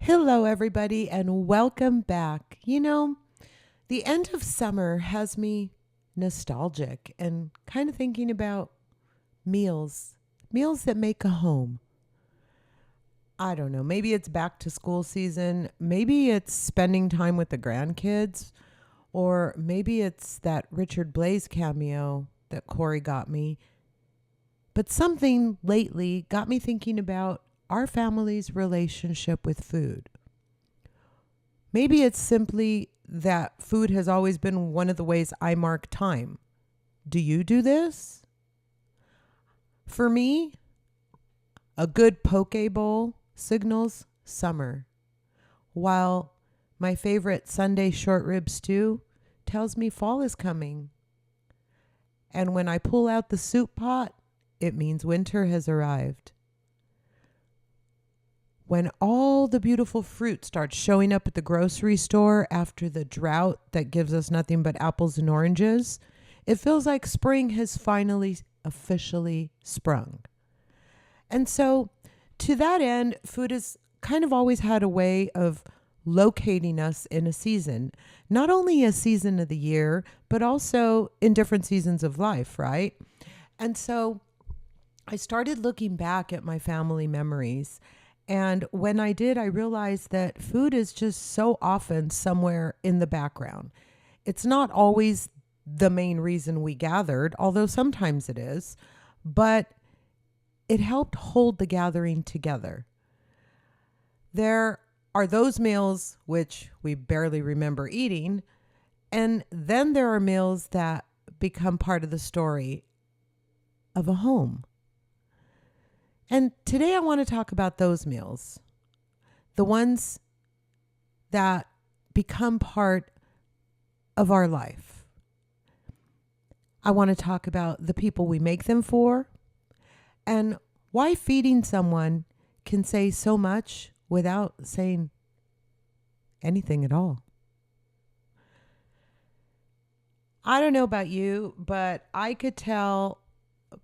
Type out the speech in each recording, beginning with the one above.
Hello, everybody, and welcome back. The end of summer has me nostalgic and kind of thinking about meals that make a home. I don't know. Maybe it's back to school season. Maybe it's spending time with the grandkids. Or maybe it's that Richard Blaze cameo that Corey got me. But something lately got me thinking about our family's relationship with food. Maybe it's simply that food has always been one of the ways I mark time. Do you do this? For me, a good poke bowl signals summer, while my favorite Sunday short rib stew tells me fall is coming. And when I pull out the soup pot, it means winter has arrived. When all the beautiful fruit starts showing up at the grocery store after the drought that gives us nothing but apples and oranges, it feels like spring has finally officially sprung. And so, to that end, food has kind of always had a way of locating us in a season, not only a season of the year, but also in different seasons of life, right? And so, I started looking back at my family memories. And when I did, I realized that food is just so often somewhere in the background. It's not always the main reason we gathered, although sometimes it is, but it helped hold the gathering together. There are those meals which we barely remember eating, and then there are meals that become part of the story of a home. And today I want to talk about those meals, the ones that become part of our life. I want to talk about the people we make them for and why feeding someone can say so much without saying anything at all. I don't know about you, but I could tell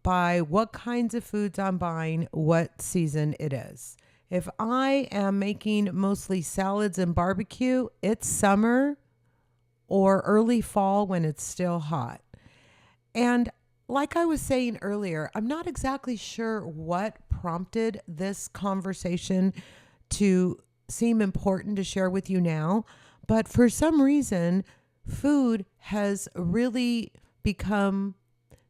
by what kinds of foods I'm buying what season it is. If I am making mostly salads and barbecue, it's summer or early fall when it's still hot. And like I was saying earlier, I'm not exactly sure what prompted this conversation to seem important to share with you now, but for some reason, food has really become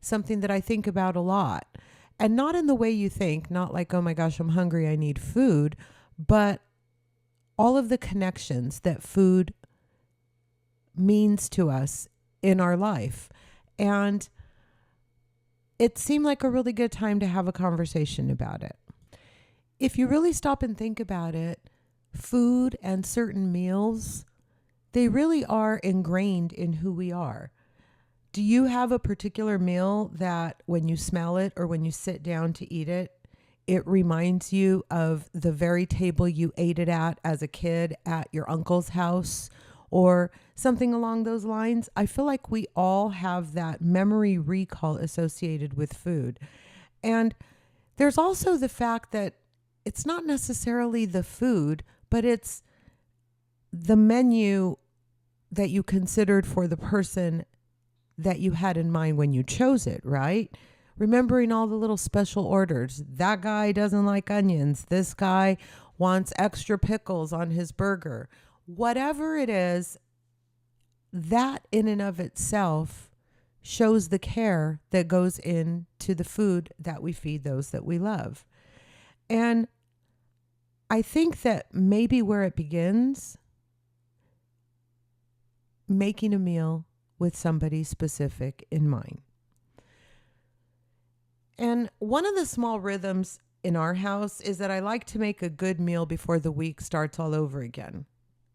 something that I think about a lot. And not in the way you think, not like, oh my gosh, I'm hungry, I need food, but all of the connections that food means to us in our life. And it seemed like a really good time to have a conversation about it. If you really stop and think about it, food and certain meals, they really are ingrained in who we are. Do you have a particular meal that when you smell it or when you sit down to eat it, it reminds you of the very table you ate it at as a kid at your uncle's house or something along those lines? I feel like we all have that memory recall associated with food. And there's also the fact that it's not necessarily the food, but it's the menu that you considered for the person that you had in mind when you chose it, right? Remembering all the little special orders. That guy doesn't like onions. This guy wants extra pickles on his burger. Whatever it is, that in and of itself shows the care that goes into the food that we feed those that we love. And I think that maybe where it begins, making a meal with somebody specific in mind. And one of the small rhythms in our house is that I like to make a good meal before the week starts all over again.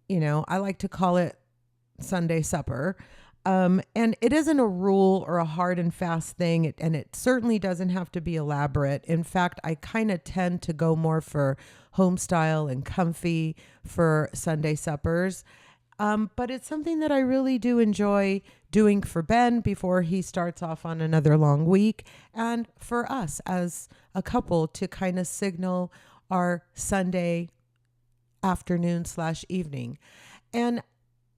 I like to call it Sunday supper. And it isn't a rule or a hard and fast thing. And it certainly doesn't have to be elaborate. In fact, I kind of tend to go more for home style and comfy for Sunday suppers. But it's something that I really do enjoy doing for Ben before he starts off on another long week, and for us as a couple to kind of signal our Sunday afternoon/evening. And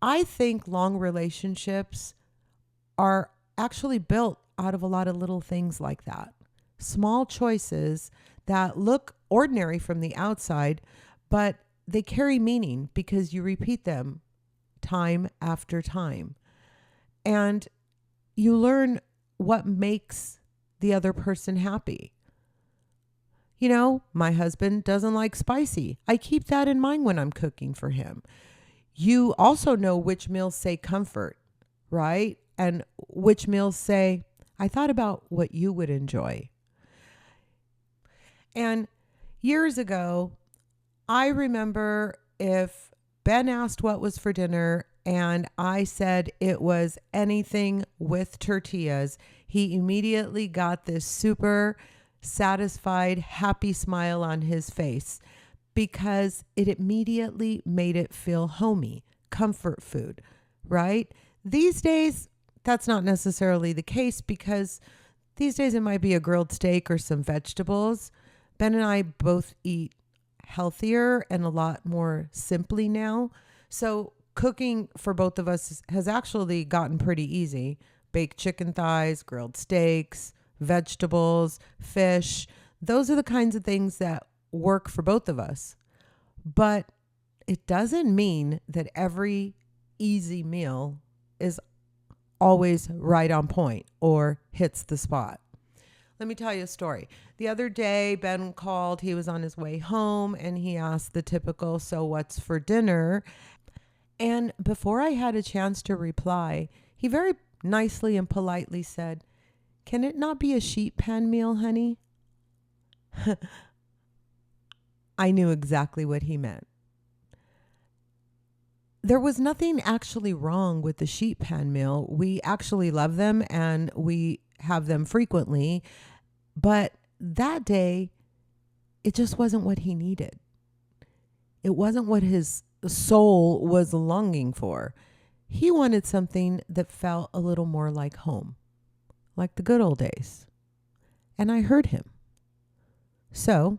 I think long relationships are actually built out of a lot of little things like that. Small choices that look ordinary from the outside, but they carry meaning because you repeat them time after time. And you learn what makes the other person happy. You know, my husband doesn't like spicy. I keep that in mind when I'm cooking for him. You also know which meals say comfort, right? And which meals say, I thought about what you would enjoy. And years ago, I remember if Ben asked what was for dinner and I said it was anything with tortillas, he immediately got this super satisfied, happy smile on his face because it immediately made it feel homey, comfort food, right? These days, that's not necessarily the case because these days it might be a grilled steak or some vegetables. Ben and I both eat healthier and a lot more simply now. So cooking for both of us has actually gotten pretty easy. Baked chicken thighs, grilled steaks, vegetables, fish. Those are the kinds of things that work for both of us. But it doesn't mean that every easy meal is always right on point or hits the spot. Let me tell you a story. The other day, Ben called. He was on his way home and he asked the typical, so what's for dinner? And before I had a chance to reply, he very nicely and politely said, can it not be a sheet pan meal, honey? I knew exactly what he meant. There was nothing actually wrong with the sheet pan meal. We actually love them and we have them frequently. But that day, it just wasn't what he needed. It wasn't what his soul was longing for. He wanted something that felt a little more like home, like the good old days. And I heard him. So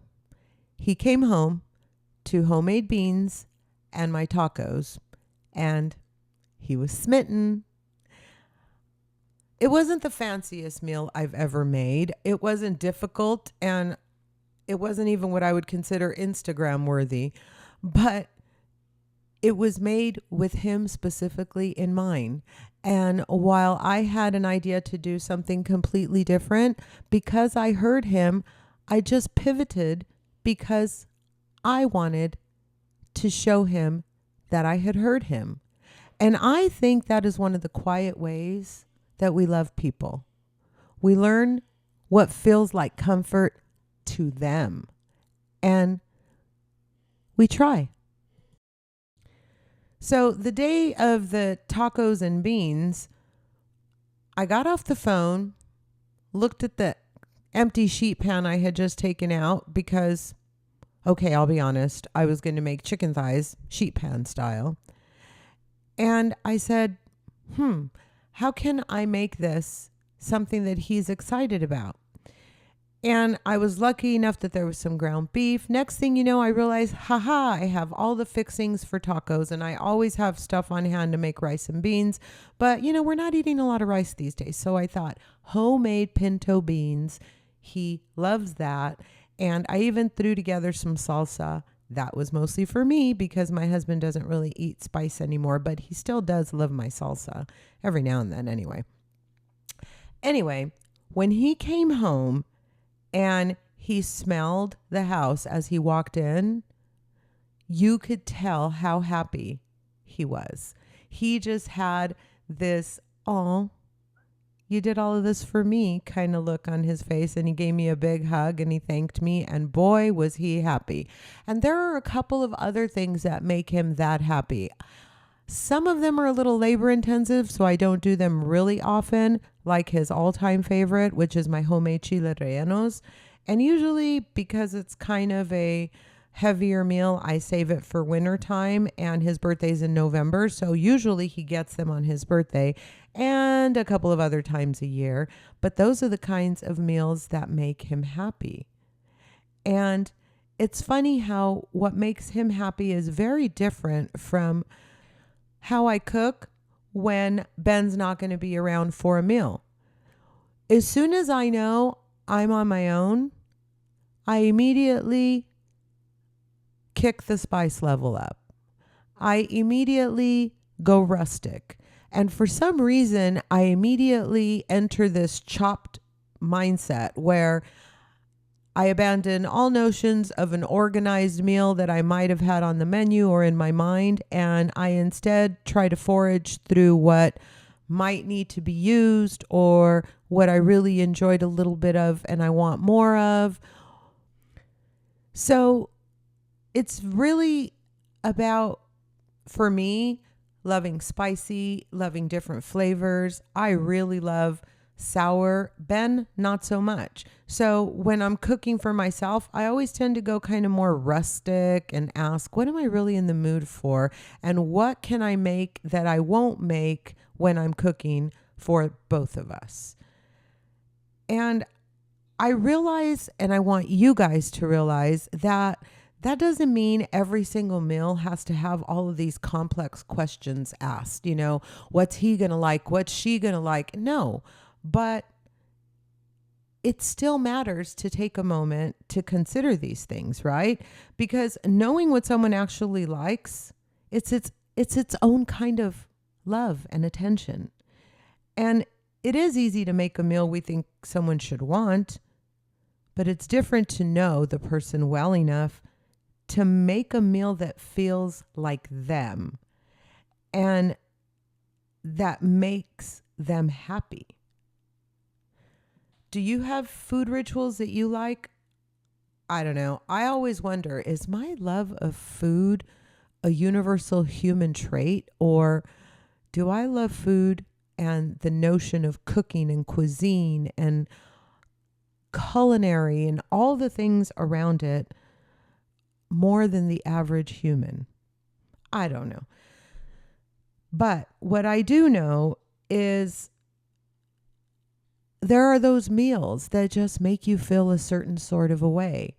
he came home to homemade beans and my tacos, and he was smitten. It wasn't the fanciest meal I've ever made. It wasn't difficult, and it wasn't even what I would consider Instagram worthy, but it was made with him specifically in mind. And while I had an idea to do something completely different, because I heard him, I just pivoted because I wanted to show him that I had heard him. And I think that is one of the quiet ways that we love people. We learn what feels like comfort to them. And we try. So the day of the tacos and beans, I got off the phone, looked at the empty sheet pan I had just taken out because, okay, I'll be honest, I was going to make chicken thighs sheet pan style. And I said, how can I make this something that he's excited about? And I was lucky enough that there was some ground beef. Next thing you know, I realized, I have all the fixings for tacos and I always have stuff on hand to make rice and beans. But, we're not eating a lot of rice these days. So I thought homemade pinto beans. He loves that. And I even threw together some salsa. That was mostly for me because my husband doesn't really eat spice anymore, but he still does love my salsa every now and then Anyway, when he came home and he smelled the house as he walked in, you could tell how happy he was. He just had this, oh, you did all of this for me kind of look on his face, and he gave me a big hug and he thanked me, and boy, was he happy. And there are a couple of other things that make him that happy. Some of them are a little labor intensive, so I don't do them really often, like his all-time favorite, which is my homemade chile rellenos. And usually because it's kind of a heavier meal, I save it for winter time, and his birthday's in November. So usually he gets them on his birthday and a couple of other times a year. But those are the kinds of meals that make him happy. And it's funny how what makes him happy is very different from how I cook when Ben's not going to be around for a meal. As soon as I know I'm on my own, I immediately kick the spice level up. I immediately go rustic. And for some reason, I immediately enter this chopped mindset where I abandon all notions of an organized meal that I might have had on the menu or in my mind, and I instead try to forage through what might need to be used or what I really enjoyed a little bit of and I want more of. So it's really about, for me, loving spicy, loving different flavors. I really love sour. Ben, not so much. So when I'm cooking for myself, I always tend to go kind of more rustic and ask, what am I really in the mood for? And what can I make that I won't make when I'm cooking for both of us? And I realize, and I want you guys to realize, that that doesn't mean every single meal has to have all of these complex questions asked. What's he going to like? What's she going to like? No, but it still matters to take a moment to consider these things, right? Because knowing what someone actually likes, it's its own kind of love and attention. And it is easy to make a meal we think someone should want, but it's different to know the person well enough to make a meal that feels like them and that makes them happy. Do you have food rituals that you like? I don't know. I always wonder, is my love of food a universal human trait, or do I love food and the notion of cooking and cuisine and culinary and all the things around it more than the average human? I don't know. But what I do know is there are those meals that just make you feel a certain sort of a way.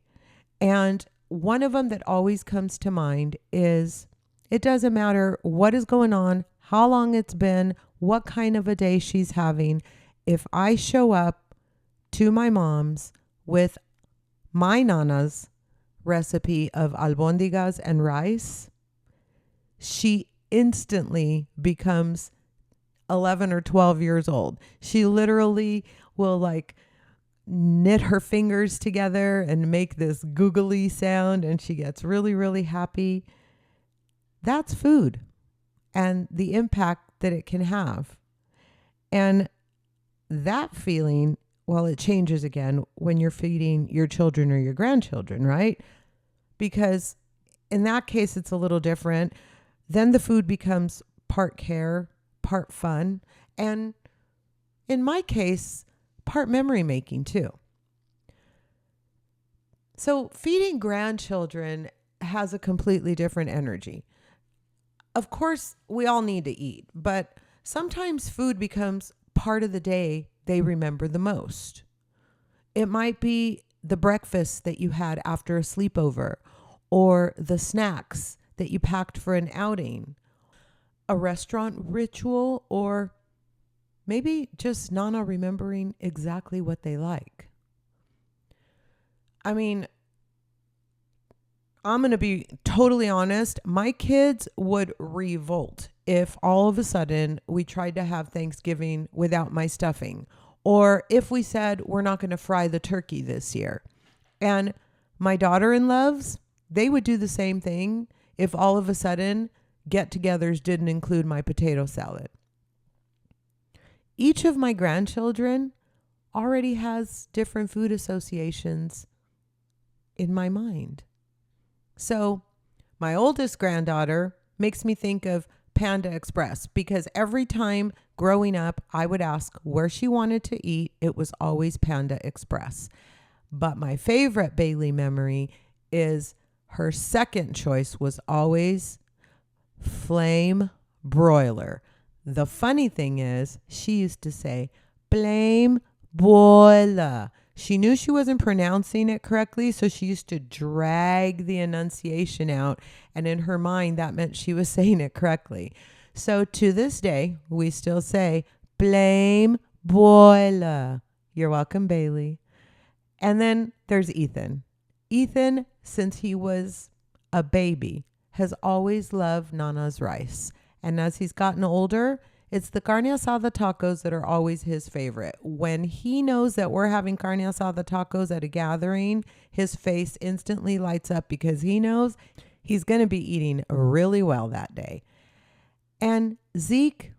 And one of them that always comes to mind is, it doesn't matter what is going on, how long it's been, what kind of a day she's having. If I show up to my mom's with my nana's recipe of albondigas and rice, she instantly becomes 11 or 12 years old. She literally will knit her fingers together and make this googly sound, and she gets really, really happy. That's food and the impact that it can have. And that feeling, well, it changes again when you're feeding your children or your grandchildren, right? Because in that case, it's a little different. Then the food becomes part care, part fun, and in my case, part memory making too. So feeding grandchildren has a completely different energy. Of course, we all need to eat, but sometimes food becomes part of the day they remember the most. It might be the breakfast that you had after a sleepover, or the snacks that you packed for an outing, a restaurant ritual, or maybe just Nana remembering exactly what they like. I mean, I'm going to be totally honest. My kids would revolt if all of a sudden we tried to have Thanksgiving without my stuffing, or if we said we're not going to fry the turkey this year. And my daughter-in-laws, they would do the same thing if all of a sudden get-togethers didn't include my potato salad. Each of my grandchildren already has different food associations in my mind. So my oldest granddaughter makes me think of Panda Express, because every time growing up I would ask where she wanted to eat, it was always Panda Express. But my favorite Bailey memory is her second choice was always Flame Broiler. The funny thing is, she used to say, Flame Broiler. She knew she wasn't pronouncing it correctly, so she used to drag the enunciation out. And in her mind, that meant she was saying it correctly. So to this day, we still say, blame boiler. You're welcome, Bailey. And then there's Ethan. Ethan, since he was a baby, has always loved Nana's rice. And as he's gotten older, it's the carne asada tacos that are always his favorite. When he knows that we're having carne asada tacos at a gathering, his face instantly lights up because he knows he's going to be eating really well that day. And Zeke,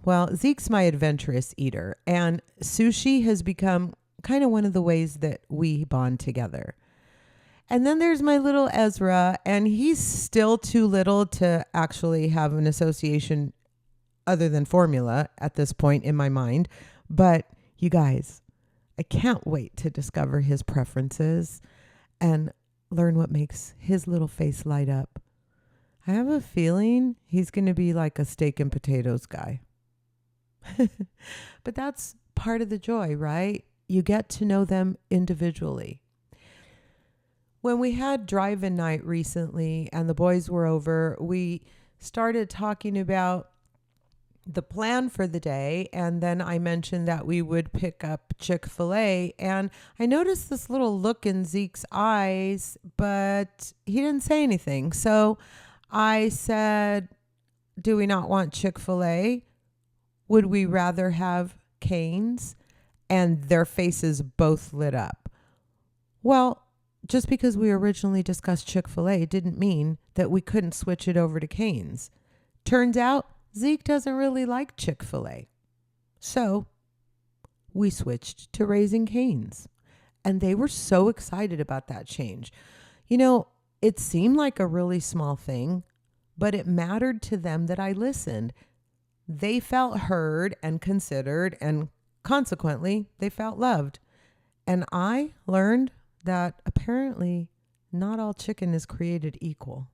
well, Zeke's my adventurous eater, and sushi has become kind of one of the ways that we bond together. And then there's my little Ezra, and he's still too little to actually have an association other than formula at this point in my mind. But you guys, I can't wait to discover his preferences and learn what makes his little face light up. I have a feeling he's going to be like a steak and potatoes guy. But that's part of the joy, right? You get to know them individually. When we had drive-in night recently and the boys were over, we started talking about the plan for the day. And then I mentioned that we would pick up Chick-fil-A. And I noticed this little look in Zeke's eyes, but he didn't say anything. So I said, do we not want Chick-fil-A? Would we rather have Cane's? And their faces both lit up. Well, just because we originally discussed Chick-fil-A didn't mean that we couldn't switch it over to Cane's. Turns out Zeke doesn't really like Chick-fil-A. So we switched to Raising Cane's. And they were so excited about that change. You know, it seemed like a really small thing, but it mattered to them that I listened. They felt heard and considered, and consequently, they felt loved. And I learned that apparently not all chicken is created equal.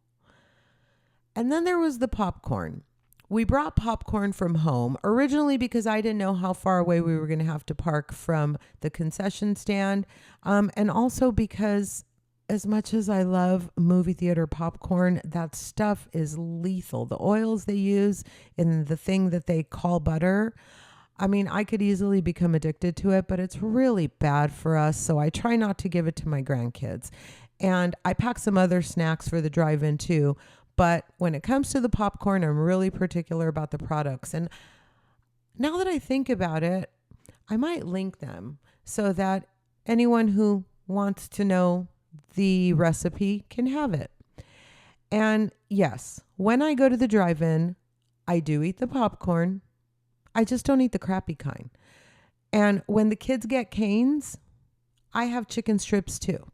And then there was the popcorn. We brought popcorn from home, originally because I didn't know how far away we were going to have to park from the concession stand, and also because as much as I love movie theater popcorn, that stuff is lethal. The oils they use in the thing that they call butter, I mean, I could easily become addicted to it, but it's really bad for us. So I try not to give it to my grandkids. And I pack some other snacks for the drive-in too. But when it comes to the popcorn, I'm really particular about the products. And now that I think about it, I might link them so that anyone who wants to know the recipe can have it. And yes, when I go to the drive-in, I do eat the popcorn. I just don't eat the crappy kind. And when the kids get Cane's, I have chicken strips too.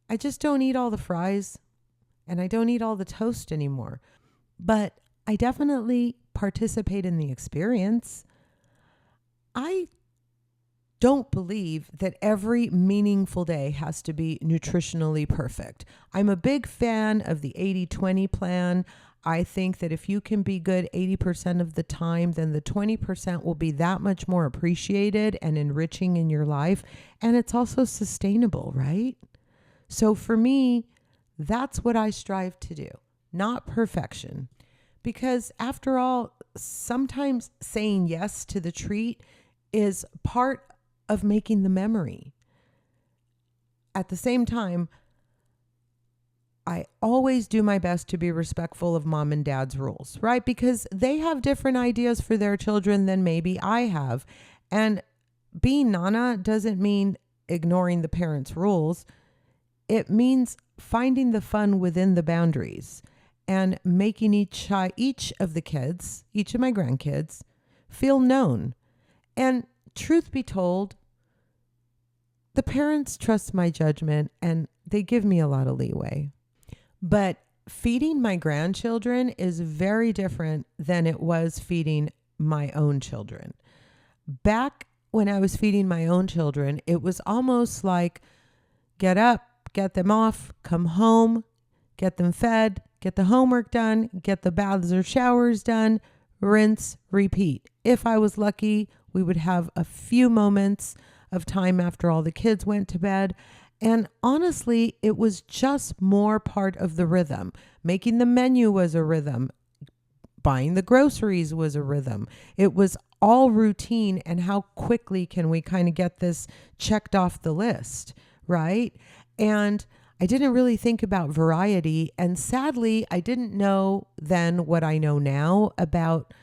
I just don't eat all the fries and I don't eat all the toast anymore. But I definitely participate in the experience. I don't believe that every meaningful day has to be nutritionally perfect. I'm a big fan of the 80-20 plan. I think that if you can be good 80% of the time, then the 20% will be that much more appreciated and enriching in your life. And it's also sustainable, right? So for me, that's what I strive to do, not perfection. Because after all, sometimes saying yes to the treat is part of making the memory. At the same time, I always do my best to be respectful of mom and dad's rules, right? Because they have different ideas for their children than maybe I have. And being Nana doesn't mean ignoring the parents' rules. It means finding the fun within the boundaries and making each of the kids, each of my grandkids, feel known. And truth be told, the parents trust my judgment and they give me a lot of leeway. But feeding my grandchildren is very different than it was feeding my own children. Back when I was feeding my own children, it was almost like get up, get them off, come home, get them fed, get the homework done, get the baths or showers done, rinse, repeat. If I was lucky, we would have a few moments of time after all the kids went to bed. And honestly, it was just more part of the rhythm. Making the menu was a rhythm. Buying the groceries was a rhythm. It was all routine. And how quickly can we kind of get this checked off the list, right? And I didn't really think about variety. And sadly, I didn't know then what I know now about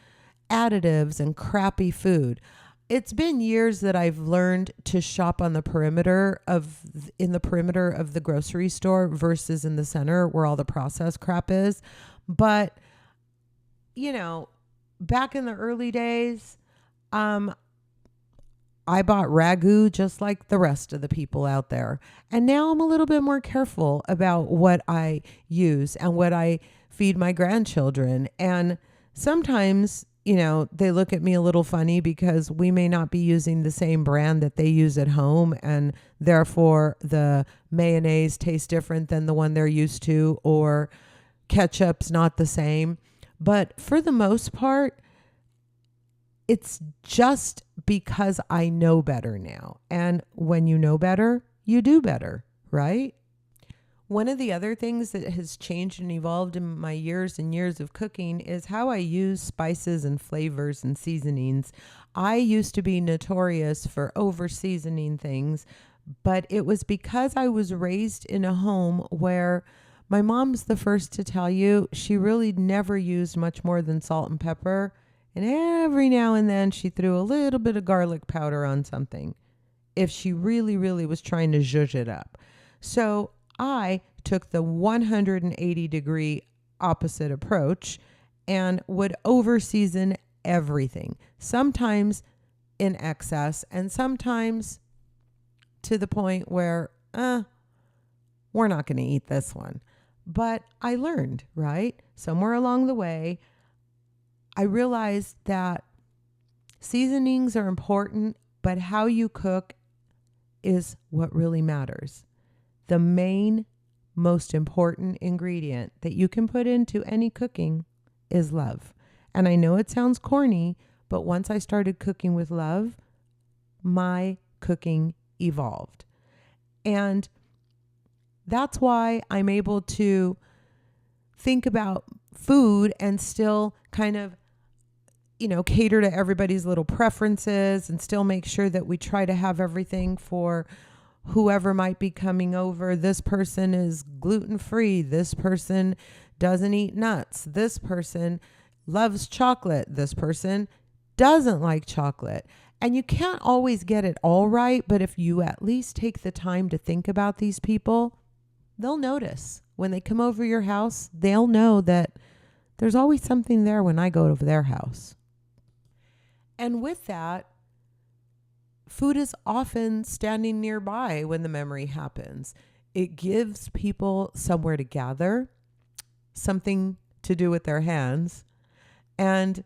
additives and crappy food. It's been years that I've learned to shop on the perimeter of in the perimeter of the grocery store versus in the center where all the processed crap is. But you know, back in the early days, um, I bought ragu just like the rest of the people out there. And now I'm a little bit more careful about what I use and what I feed my grandchildren. And sometimes, they look at me a little funny because we may not be using the same brand that they use at home. And therefore, the mayonnaise tastes different than the one they're used to, or ketchup's not the same. But for the most part, it's just because I know better now. And when you know better, you do better, right? One of the other things that has changed and evolved in my years and years of cooking is how I use spices and flavors and seasonings. I used to be notorious for over seasoning things, but it was because I was raised in a home where my mom's the first to tell you she really never used much more than salt and pepper. And every now and then she threw a little bit of garlic powder on something if she really, really was trying to zhuzh it up. So I took the 180-degree opposite approach and would over-season everything, sometimes in excess and sometimes to the point where, we're not going to eat this one. But I learned, right? Somewhere along the way, I realized that seasonings are important, but how you cook is what really matters. The main, most important ingredient that you can put into any cooking is love. And I know it sounds corny, but once I started cooking with love, my cooking evolved. And that's why I'm able to think about food and still kind of, cater to everybody's little preferences and still make sure that we try to have everything for whoever might be coming over. This person is gluten-free. This person doesn't eat nuts. This person loves chocolate. This person doesn't like chocolate. And you can't always get it all right, but if you at least take the time to think about these people, they'll notice. When they come over your house, they'll know that there's always something there when I go to their house. And with that, food is often standing nearby when the memory happens. It gives people somewhere to gather, something to do with their hands, and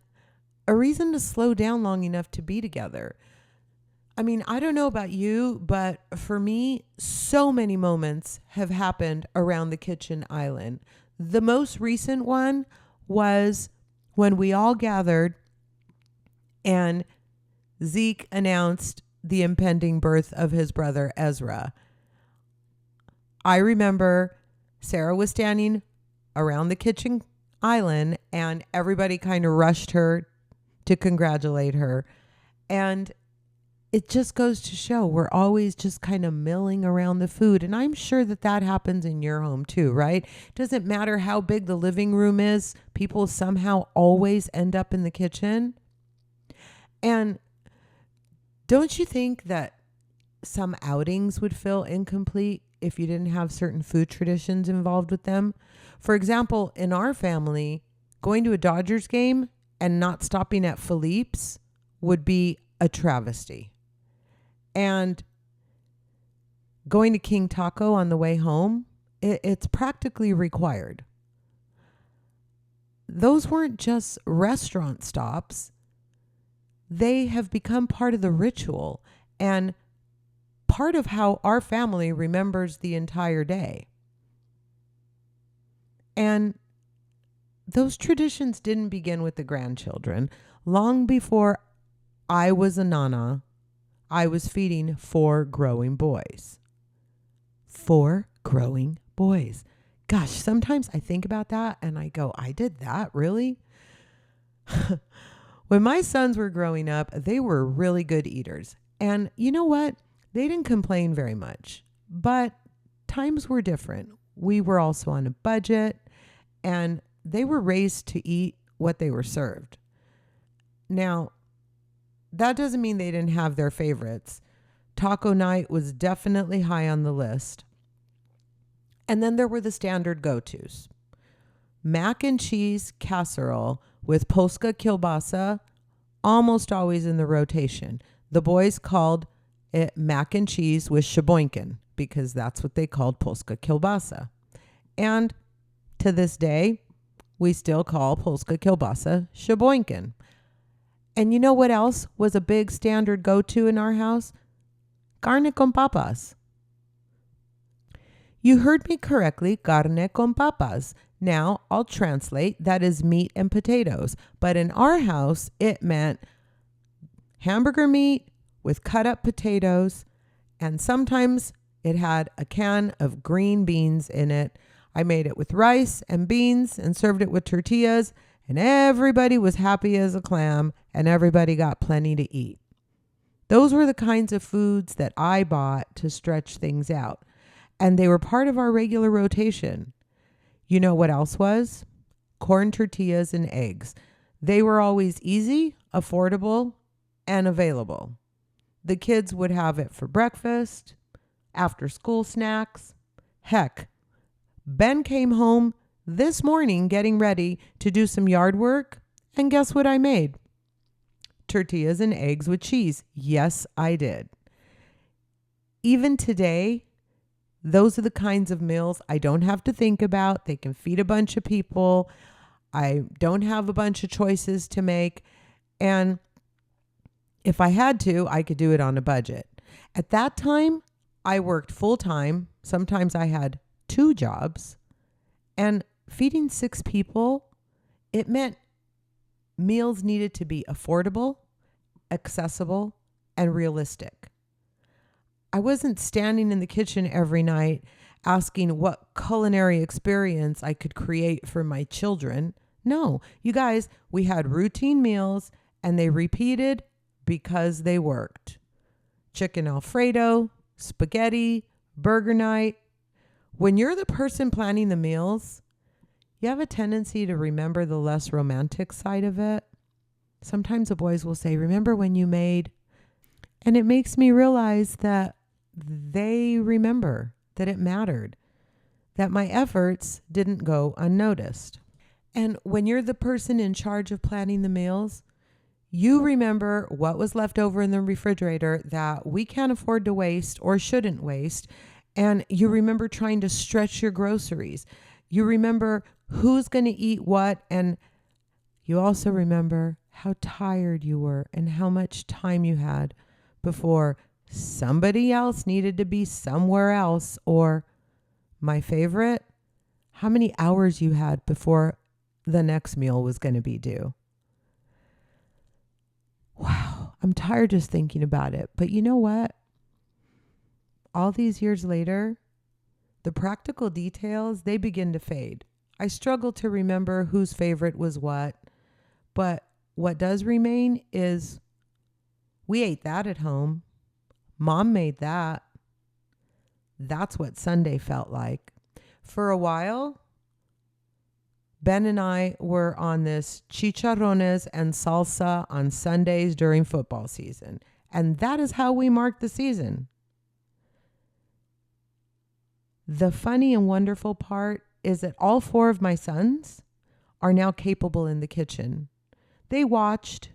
a reason to slow down long enough to be together. I mean, I don't know about you, but for me, so many moments have happened around the kitchen island. The most recent one was when we all gathered and Zeke announced the impending birth of his brother, Ezra. I remember Sarah was standing around the kitchen island and everybody kind of rushed her to congratulate her. And it just goes to show we're always just kind of milling around the food. And I'm sure that happens in your home too, right? Doesn't matter how big the living room is. People somehow always end up in the kitchen. And don't you think that some outings would feel incomplete if you didn't have certain food traditions involved with them? For example, in our family, going to a Dodgers game and not stopping at Philippe's would be a travesty. And going to King Taco on the way home, it's practically required. Those weren't just restaurant stops. They have become part of the ritual and part of how our family remembers the entire day. And those traditions didn't begin with the grandchildren. Long before I was a nana, I was feeding 4 growing boys. 4 growing boys. Gosh, sometimes I think about that and I go, I did that, really? When my sons were growing up, they were really good eaters. And you know what? They didn't complain very much, but times were different. We were also on a budget and they were raised to eat what they were served. Now, that doesn't mean they didn't have their favorites. Taco night was definitely high on the list. And then there were the standard go-tos. Mac and cheese casserole with polska kielbasa, almost always in the rotation. The boys called it mac and cheese with shaboinkin because that's what they called polska kielbasa. And to this day, we still call polska kielbasa shaboinkin. And you know what else was a big standard go-to in our house? Carne con papas. You heard me correctly, carne con papas. Now, I'll translate, that is meat and potatoes. But in our house, it meant hamburger meat with cut up potatoes, and sometimes it had a can of green beans in it. I made it with rice and beans and served it with tortillas, and everybody was happy as a clam, and everybody got plenty to eat. Those were the kinds of foods that I bought to stretch things out, and they were part of our regular rotation. You know what else was? Corn tortillas and eggs. They were always easy, affordable, and available. The kids would have it for breakfast, after school snacks. Heck, Ben came home this morning getting ready to do some yard work, and guess what I made? Tortillas and eggs with cheese. Yes, I did. Even today, those are the kinds of meals I don't have to think about. They can feed a bunch of people. I don't have a bunch of choices to make. And if I had to, I could do it on a budget. At that time, I worked full time. Sometimes I had 2 jobs. And feeding 6 people, it meant meals needed to be affordable, accessible, and realistic. I wasn't standing in the kitchen every night asking what culinary experience I could create for my children. No, you guys, we had routine meals and they repeated because they worked. Chicken Alfredo, spaghetti, burger night. When you're the person planning the meals, you have a tendency to remember the less romantic side of it. Sometimes the boys will say, "Remember when you made?" And it makes me realize that they remember, that it mattered, that my efforts didn't go unnoticed. And when you're the person in charge of planning the meals, you remember what was left over in the refrigerator that we can't afford to waste or shouldn't waste. And you remember trying to stretch your groceries. You remember who's going to eat what. And you also remember how tired you were and how much time you had before somebody else needed to be somewhere else. Or my favorite, how many hours you had before the next meal was going to be due. Wow, I'm tired just thinking about it. But you know what? All these years later, the practical details, they begin to fade. I struggle to remember whose favorite was what. But what does remain is we ate that at home. Mom made that. That's what Sunday felt like. For a while, Ben and I were on this chicharrones and salsa on Sundays during football season. And that is how we marked the season. The funny and wonderful part is that all 4 of my sons are now capable in the kitchen. They watched.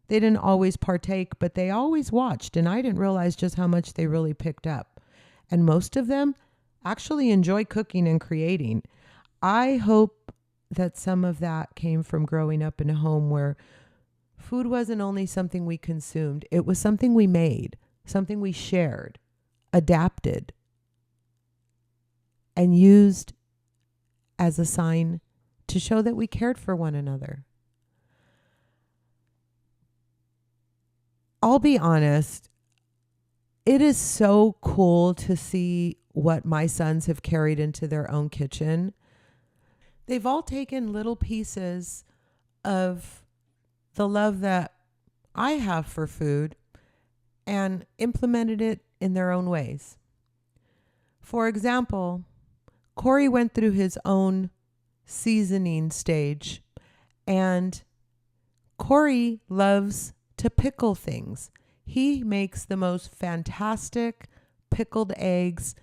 They didn't always partake, but they always watched. And I didn't realize just how much they really picked up. And most of them actually enjoy cooking and creating. I hope that some of that came from growing up in a home where food wasn't only something we consumed, it was something we made, something we shared, adapted, and used as a sign to show that we cared for one another. I'll be honest, It is so cool to see what my sons have carried into their own kitchen. They've all taken little pieces of the love that I have for food and implemented it in their own ways. For example, Corey went through his own seasoning stage, and Corey loves to pickle things. He makes the most fantastic pickled eggs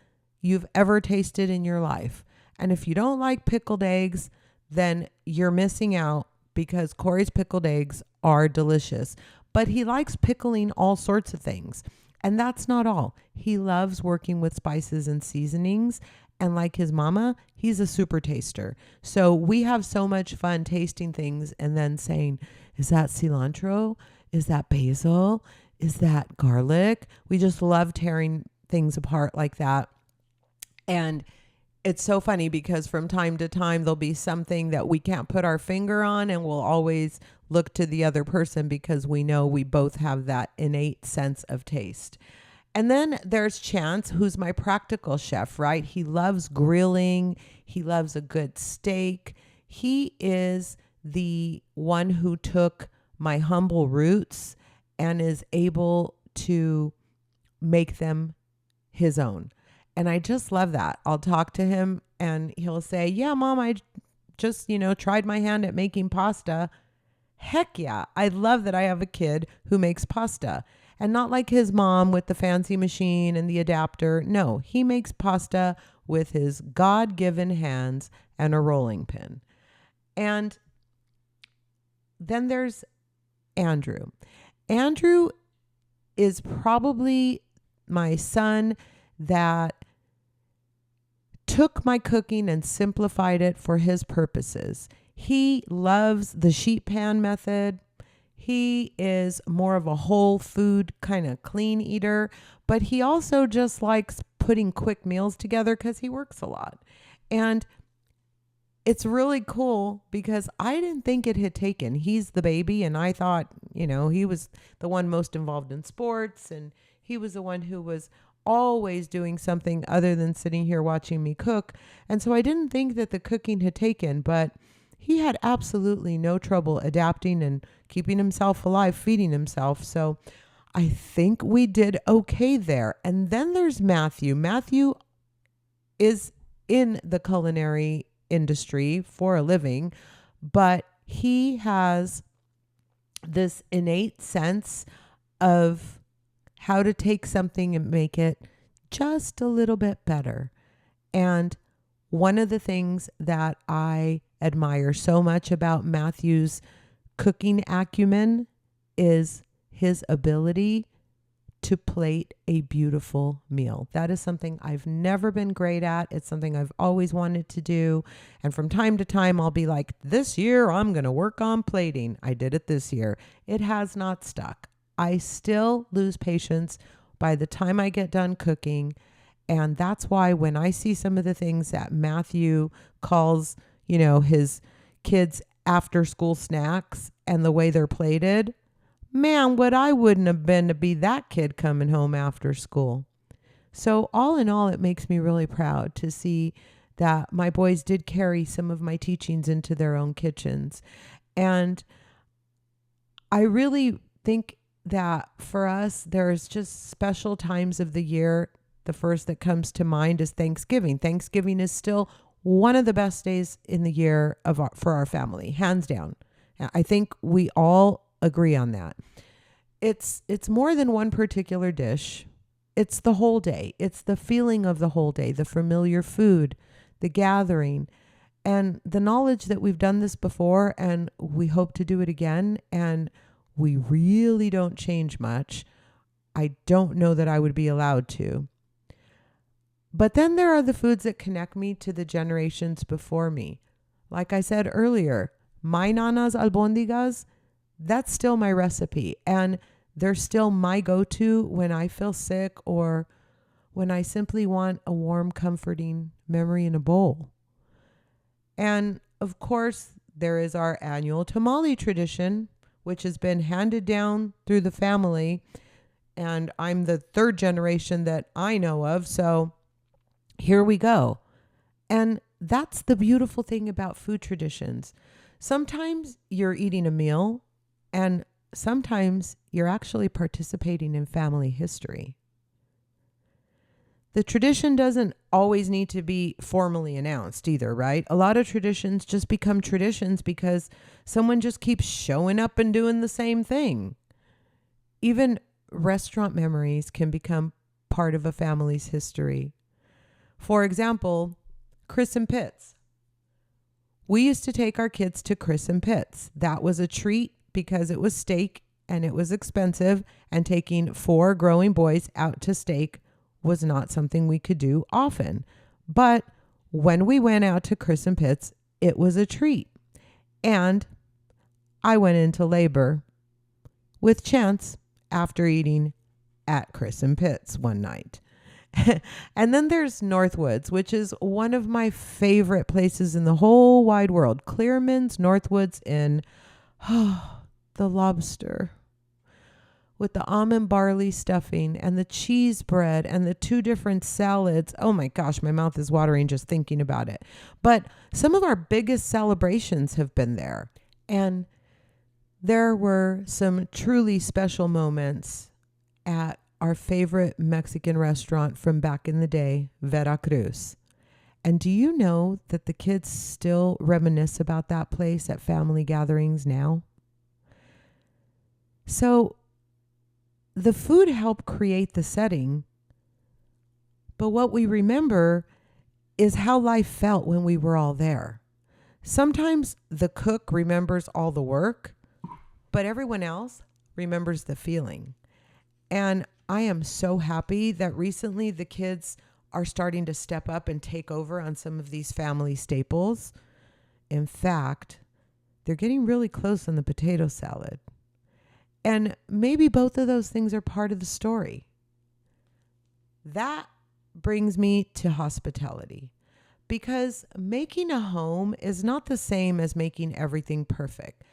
you've ever tasted in your life. And if you don't like pickled eggs, then you're missing out, because Corey's pickled eggs are delicious. But he likes pickling all sorts of things. And that's not all. He loves working with spices and seasonings. And like his mama, he's a super taster. So we have so much fun tasting things and then saying, is that cilantro? Is that basil? Is that garlic? We just love tearing things apart like that. And it's so funny because from time to time, there'll be something that we can't put our finger on, and we'll always look to the other person because we know we both have that innate sense of taste. And then there's Chance, who's my practical chef, right? He loves grilling. He loves a good steak. He is the one who took my humble roots and is able to make them his own. And I just love that. I'll talk to him and he'll say, yeah, Mom, I just, tried my hand at making pasta. Heck yeah. I love that I have a kid who makes pasta. And not like his mom with the fancy machine and the adapter. No, he makes pasta with his God-given hands and a rolling pin. And then there's Andrew. Andrew is probably my son that took my cooking and simplified it for his purposes. He loves the sheet pan method. He is more of a whole food kind of clean eater, but he also just likes putting quick meals together because he works a lot. And it's really cool because I didn't think it had taken. He's the baby, and I thought, he was the one most involved in sports, and he was the one who was always doing something other than sitting here watching me cook. And so I didn't think that the cooking had taken, but he had absolutely no trouble adapting and keeping himself alive, feeding himself. So I think we did okay there. And then there's Matthew. Matthew is in the culinary industry for a living, but he has this innate sense of how to take something and make it just a little bit better. And one of the things that I admire so much about Matthew's cooking acumen is his ability to plate a beautiful meal. That is something I've never been great at. It's something I've always wanted to do. And from time to time, I'll be like, this year, I'm going to work on plating. I did it this year. It has not stuck. I still lose patience by the time I get done cooking. And that's why when I see some of the things that Matthew calls, his kids' after school snacks and the way they're plated, man, what I wouldn't have been to be that kid coming home after school. So all in all, it makes me really proud to see that my boys did carry some of my teachings into their own kitchens. And I really think that for us, there's just special times of the year. The first that comes to mind is Thanksgiving. Thanksgiving is still one of the best days in the year for our family, hands down. I think we all agree on that. It's more than one particular dish. It's the whole day. It's the feeling of the whole day, the familiar food, the gathering, and the knowledge that we've done this before and we hope to do it again. And we really don't change much. I don't know that I would be allowed to. But then there are the foods that connect me to the generations before me. Like I said earlier, my nana's albondigas, that's still my recipe. And they're still my go-to when I feel sick or when I simply want a warm, comforting memory in a bowl. And of course, there is our annual tamale tradition, which has been handed down through the family. and I'm the third generation that I know of. So here we go. And that's the beautiful thing about food traditions. Sometimes you're eating a meal, and sometimes you're actually participating in family history. The tradition doesn't always need to be formally announced either, right? A lot of traditions just become traditions because someone just keeps showing up and doing the same thing. Even restaurant memories can become part of a family's history. For example, Chris and Pitt's. We used to take our kids to Chris and Pitt's. That was a treat because it was steak and it was expensive, and taking 4 growing boys out to steak was not something we could do often. But when we went out to Chris and Pitt's, it was a treat. And I went into labor with Chance after eating at Chris and Pitt's one night. And then there's Northwoods, which is one of my favorite places in the whole wide world. Clearman's Northwoods in the lobster with the almond barley stuffing and the cheese bread and the 2 different salads. Oh my gosh, my mouth is watering just thinking about it. But some of our biggest celebrations have been there. And there were some truly special moments at our favorite Mexican restaurant from back in the day, Veracruz. And do you know that the kids still reminisce about that place at family gatherings now? So the food helped create the setting, but what we remember is how life felt when we were all there. Sometimes the cook remembers all the work, but everyone else remembers the feeling. And I am so happy that recently the kids are starting to step up and take over on some of these family staples. In fact, they're getting really close on the potato salad. And maybe both of those things are part of the story. That brings me to hospitality, because making a home is not the same as making everything perfect.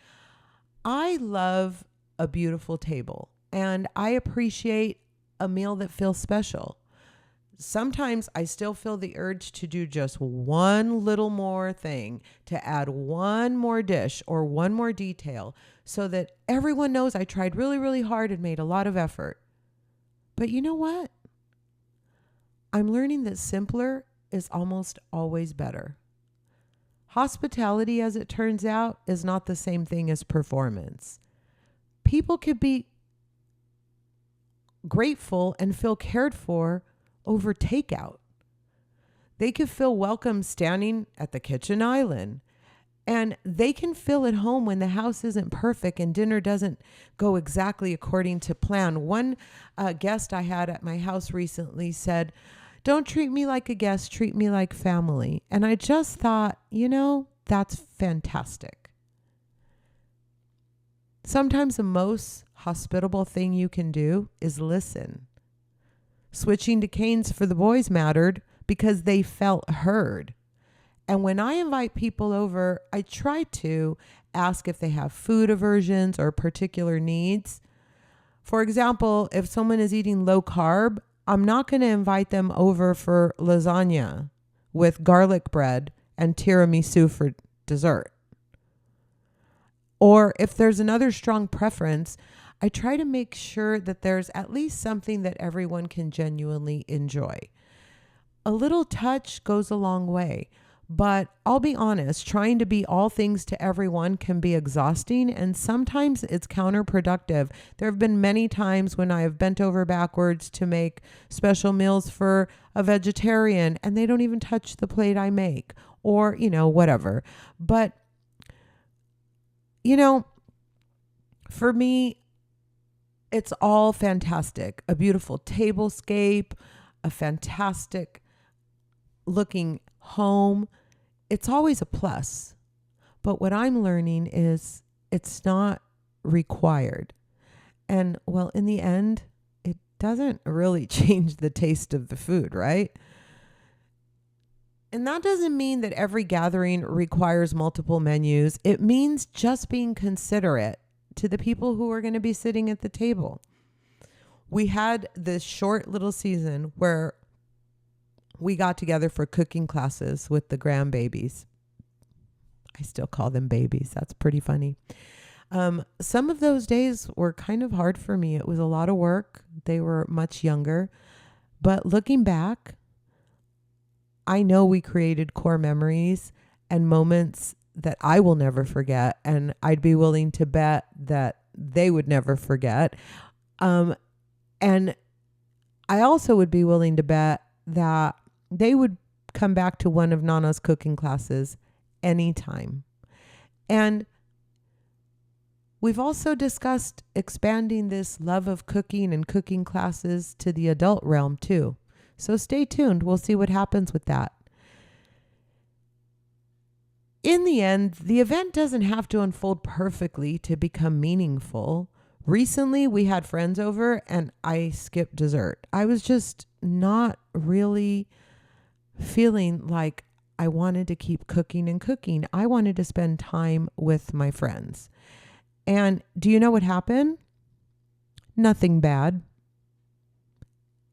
I love a beautiful table, and I appreciate a meal that feels special. Sometimes I still feel the urge to do just one little more thing, to add one more dish or one more detail so that everyone knows I tried really, really hard and made a lot of effort. But you know what? I'm learning that simpler is almost always better. Hospitality, as it turns out, is not the same thing as performance. People could be grateful and feel cared for over takeout. They could feel welcome standing at the kitchen island, and they can feel at home when the house isn't perfect and dinner doesn't go exactly according to plan. One guest I had at my house recently said, "Don't treat me like a guest, treat me like family." And I just thought, that's fantastic. Sometimes the most hospitable thing you can do is listen. Switching to canes for the boys mattered because they felt heard. And when I invite people over, I try to ask if they have food aversions or particular needs. For example, if someone is eating low carb, I'm not going to invite them over for lasagna with garlic bread and tiramisu for dessert. Or if there's another strong preference, I try to make sure that there's at least something that everyone can genuinely enjoy. A little touch goes a long way, but I'll be honest, trying to be all things to everyone can be exhausting, and sometimes it's counterproductive. There have been many times when I have bent over backwards to make special meals for a vegetarian and they don't even touch the plate I make, or, whatever. But, for me, it's all fantastic. A beautiful tablescape, a fantastic looking home. It's always a plus. But what I'm learning is it's not required. And in the end, it doesn't really change the taste of the food, right? And that doesn't mean that every gathering requires multiple menus. It means just being considerate to the people who are going to be sitting at the table. We had this short little season where we got together for cooking classes with the grandbabies. I still call them babies. That's pretty funny. Some of those days were kind of hard for me. It was a lot of work. They were much younger. But looking back, I know we created core memories and moments that I will never forget. And I'd be willing to bet that they would never forget. And I also would be willing to bet that they would come back to one of Nana's cooking classes anytime. And we've also discussed expanding this love of cooking and cooking classes to the adult realm too. So stay tuned. We'll see what happens with that. In the end, the event doesn't have to unfold perfectly to become meaningful. Recently, we had friends over and I skipped dessert. I was just not really feeling like I wanted to keep cooking and cooking. I wanted to spend time with my friends. And do you know what happened? Nothing bad.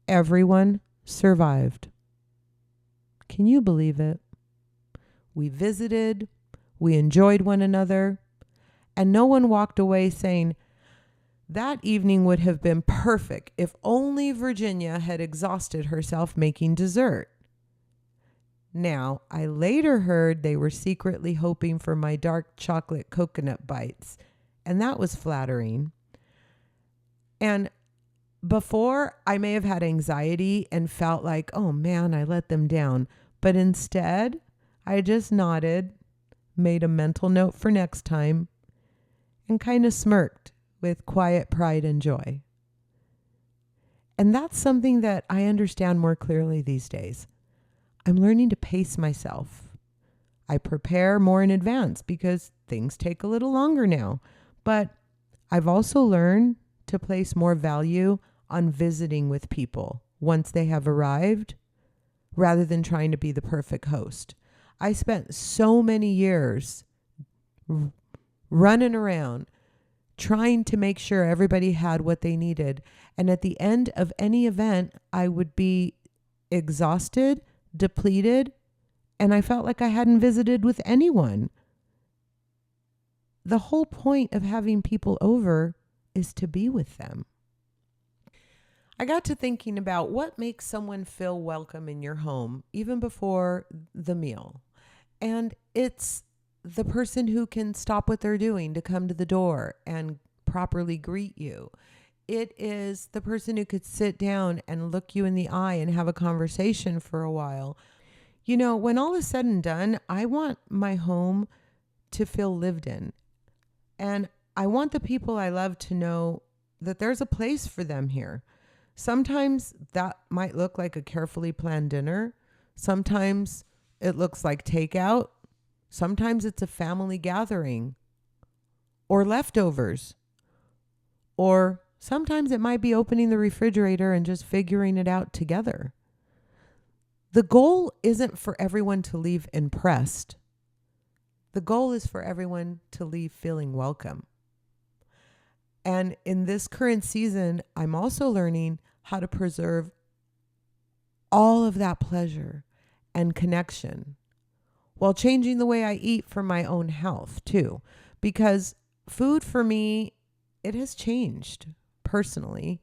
Everyone survived. Can you believe it? We visited, we enjoyed one another, and no one walked away saying, that evening would have been perfect if only Virginia had exhausted herself making dessert. Now, I later heard they were secretly hoping for my dark chocolate coconut bites, and that was flattering. And before, I may have had anxiety and felt like, oh man, I let them down. But instead, I just nodded, made a mental note for next time, and kind of smirked with quiet pride and joy. And that's something that I understand more clearly these days. I'm learning to pace myself. I prepare more in advance because things take a little longer now. But I've also learned to place more value on visiting with people once they have arrived, rather than trying to be the perfect host. I spent so many years running around trying to make sure everybody had what they needed. And at the end of any event, I would be exhausted, depleted, and I felt like I hadn't visited with anyone. The whole point of having people over is to be with them. I got to thinking about what makes someone feel welcome in your home, even before the meal. And it's the person who can stop what they're doing to come to the door and properly greet you. It is the person who could sit down and look you in the eye and have a conversation for a while. You know, when all is said and done, I want my home to feel lived in. And I want the people I love to know that there's a place for them here. Sometimes that might look like a carefully planned dinner. Sometimes it looks like takeout. Sometimes it's a family gathering or leftovers. Or sometimes it might be opening the refrigerator and just figuring it out together. The goal isn't for everyone to leave impressed. The goal is for everyone to leave feeling welcome. And in this current season, I'm also learning how to preserve all of that pleasure and connection while changing the way I eat for my own health too. Because food for me, it has changed personally.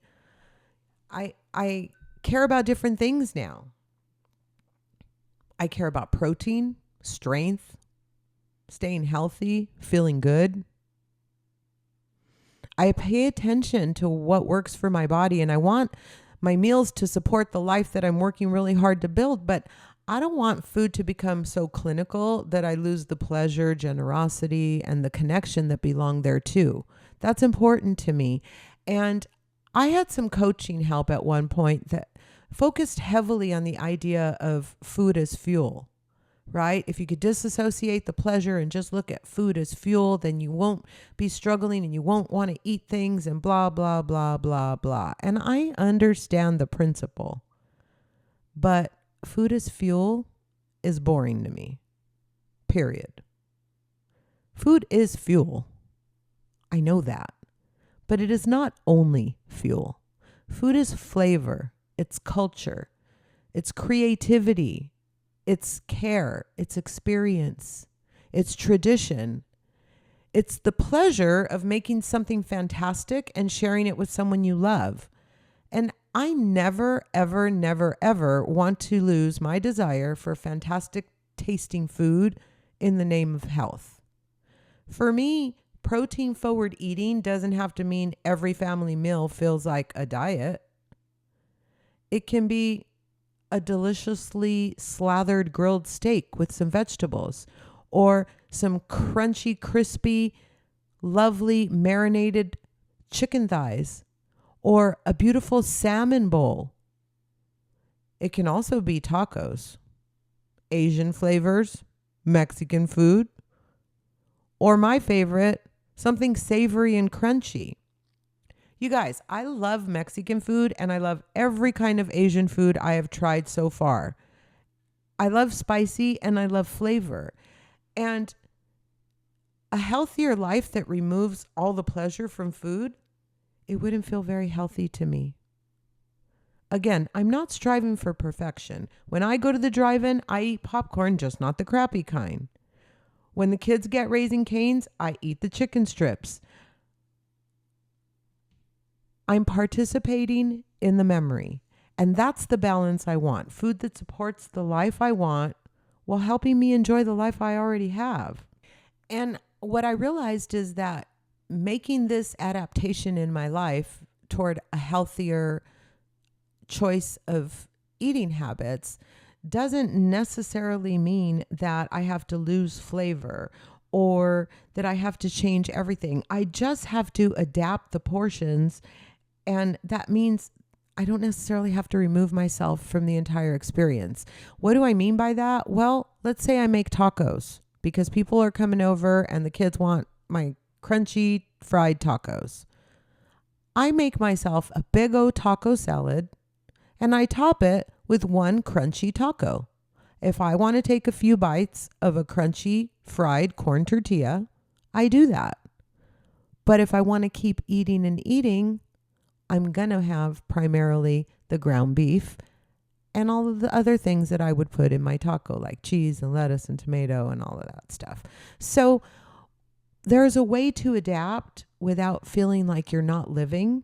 I care about different things now. I care about protein, strength, staying healthy, feeling good. I pay attention to what works for my body, and I want my meals to support the life that I'm working really hard to build, but I don't want food to become so clinical that I lose the pleasure, generosity, and the connection that belong there too. That's important to me. And I had some coaching help at one point that focused heavily on the idea of food as fuel, right? If you could disassociate the pleasure and just look at food as fuel, then you won't be struggling and you won't want to eat things and blah, blah, blah, blah, blah. And I understand the principle, but food as fuel is boring to me, period. Food is fuel. I know that, but it is not only fuel. Food is flavor, it's culture, it's creativity, it's care, it's experience, it's tradition. It's the pleasure of making something fantastic and sharing it with someone you love. And I never, ever, never, ever want to lose my desire for fantastic tasting food in the name of health. For me, protein forward eating doesn't have to mean every family meal feels like a diet. It can be a deliciously slathered grilled steak with some vegetables, or some crunchy, crispy, lovely marinated chicken thighs, or a beautiful salmon bowl. It can also be tacos, Asian flavors, Mexican food, or my favorite, something savory and crunchy. You guys, I love Mexican food and I love every kind of Asian food I have tried so far. I love spicy and I love flavor. And a healthier life that removes all the pleasure from food, it wouldn't feel very healthy to me. Again, I'm not striving for perfection. When I go to the drive-in, I eat popcorn, just not the crappy kind. When the kids get Raising Cane's, I eat the chicken strips. I'm participating in the memory. And that's the balance I want. Food that supports the life I want while helping me enjoy the life I already have. And what I realized is that making this adaptation in my life toward a healthier choice of eating habits doesn't necessarily mean that I have to lose flavor or that I have to change everything. I just have to adapt the portions, and that means I don't necessarily have to remove myself from the entire experience. What do I mean by that? Well, let's say I make tacos because people are coming over and the kids want my crunchy fried tacos. I make myself a big old taco salad and I top it with one crunchy taco. If I want to take a few bites of a crunchy fried corn tortilla, I do that. But if I want to keep eating and eating, I'm going to have primarily the ground beef and all of the other things that I would put in my taco, like cheese and lettuce and tomato and all of that stuff. So there's a way to adapt without feeling like you're not living.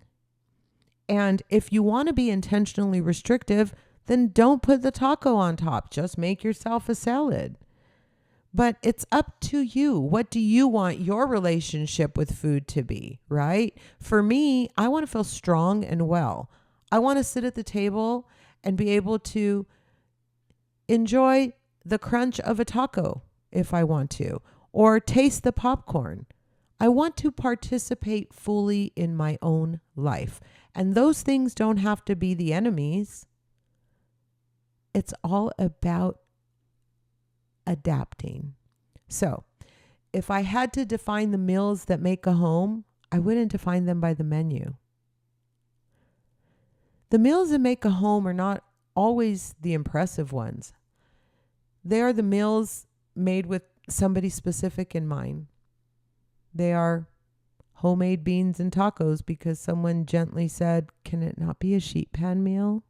And if you want to be intentionally restrictive, then don't put the taco on top. Just make yourself a salad. But it's up to you. What do you want your relationship with food to be, right? For me, I want to feel strong and well. I want to sit at the table and be able to enjoy the crunch of a taco if I want to, or taste the popcorn. I want to participate fully in my own life. And those things don't have to be the enemies. It's all about adapting. So, if I had to define the meals that make a home, I wouldn't define them by the menu. The meals that make a home are not always the impressive ones. They are the meals made with somebody specific in mind. They are homemade beans and tacos because someone gently said, "Can it not be a sheet pan meal?"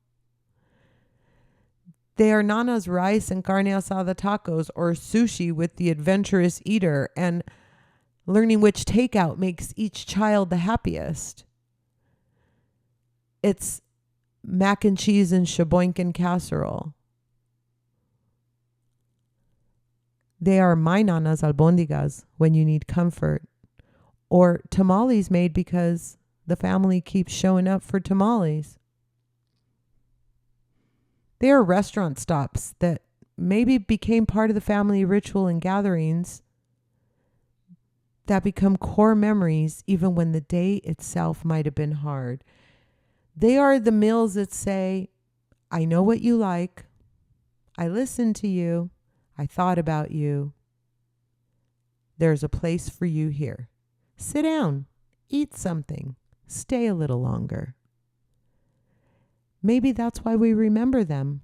They are Nana's rice and carne asada tacos, or sushi with the adventurous eater, and learning which takeout makes each child the happiest. It's mac and cheese and sheboygan casserole. They are my Nana's albondigas when you need comfort, or tamales made because the family keeps showing up for tamales. They are restaurant stops that maybe became part of the family ritual and gatherings that become core memories even when the day itself might have been hard. They are the meals that say, "I know what you like. I listened to you. I thought about you. There's a place for you here. Sit down, eat something, stay a little longer." Maybe that's why we remember them.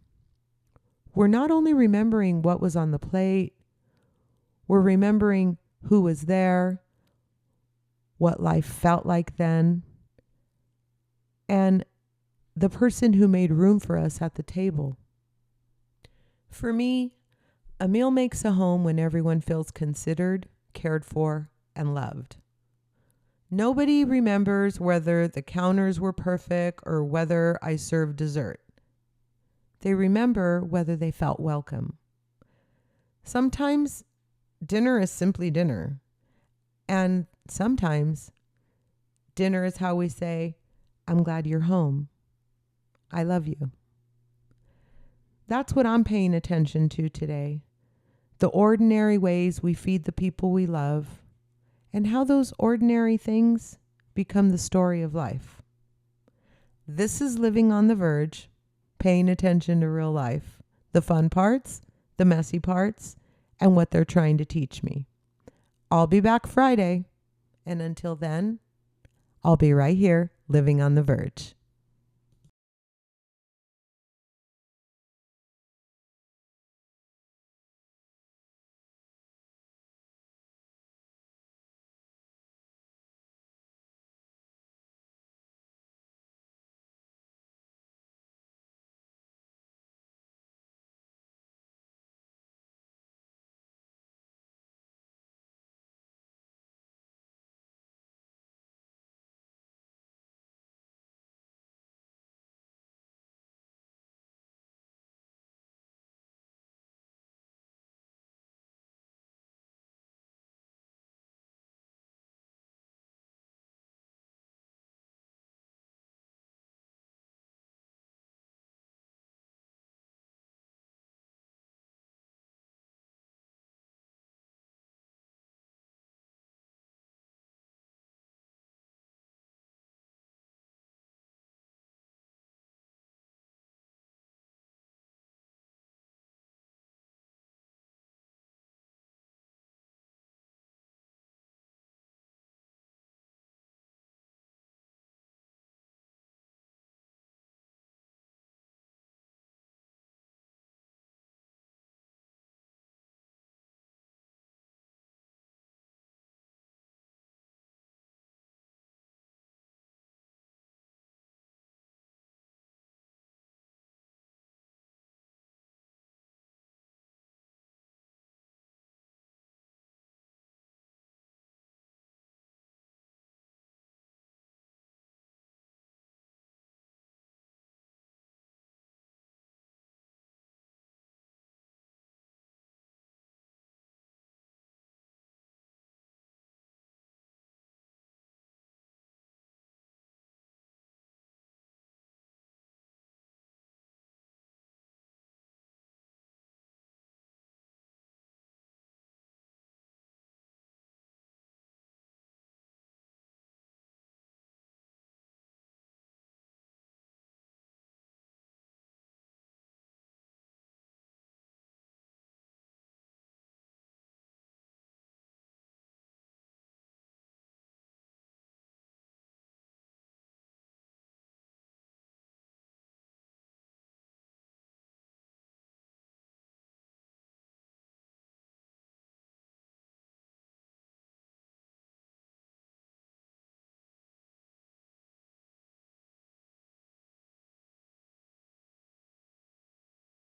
We're not only remembering what was on the plate, we're remembering who was there, what life felt like then. And the person who made room for us at the table. For me, a meal makes a home when everyone feels considered, cared for, and loved. Nobody remembers whether the counters were perfect or whether I served dessert. They remember whether they felt welcome. Sometimes dinner is simply dinner. And sometimes dinner is how we say, I'm glad you're home. I love you. That's what I'm paying attention to today. The ordinary ways we feed the people we love, and how those ordinary things become the story of life. This is Living on the Verge, paying attention to real life, the fun parts, the messy parts, and what they're trying to teach me. I'll be back Friday, and until then, I'll be right here, living on the verge.